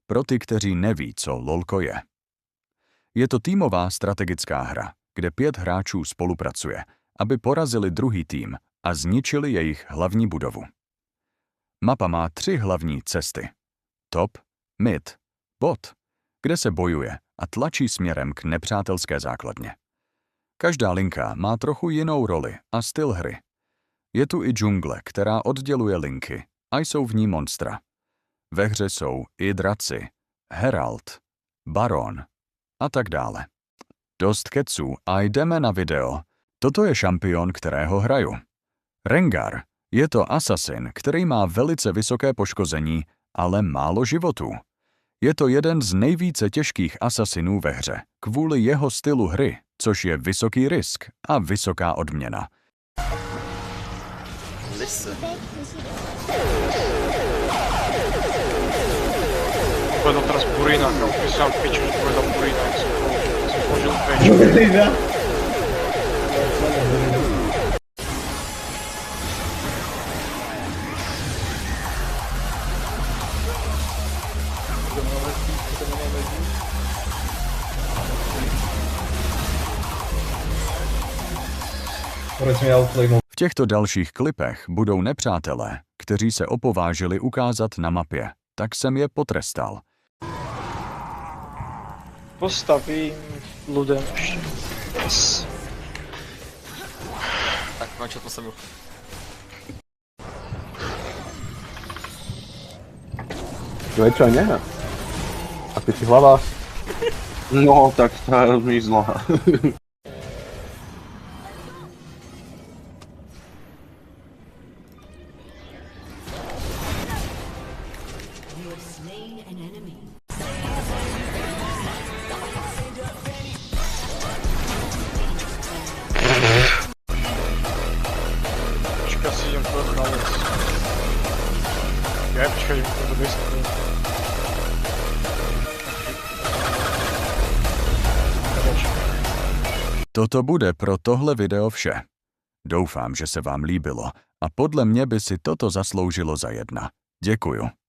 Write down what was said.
pro ty, kteří neví, co LOLko je. Je to týmová strategická hra, kde 5 hráčů spolupracuje, aby porazili druhý tým a zničili jejich hlavní budovu. Mapa má 3 hlavní cesty. Top, mid, bot, kde se bojuje a tlačí směrem k nepřátelské základně. Každá linka má trochu jinou roli a styl hry. Je tu i džungle, která odděluje linky a jsou v ní monstra. Ve hře jsou i draci, herald, baron a tak dále. Dost keců a jdeme na video. Toto je šampion, kterého hraju. Rengar je to asasin, který má velice vysoké poškození, ale málo životů. Je to jeden z nejvíce těžkých asasinů ve hře, kvůli jeho stylu hry, což je vysoký risk a vysoká odměna. Listen. Povedal teraz Burina, ja upísal piču, že povedal Burina, jak som použil pečku. Burina? V těchto dalších klipech budou nepřátelé, kteří se opovážili ukázat na mapě, tak jsem je potrestal. Postavím ľudem ešte. Yes. Tak, čo postavil? Čo, nie? A ty si hlava? No, tak tá zmizla. Počkaj, si idem trochu na vec. Ja počkaj, idem to vysvetliť. Toto bude pro tohle video vše. Doufám, že se vám líbilo a podle mě by si toto zasloužilo za 1. Děkuju.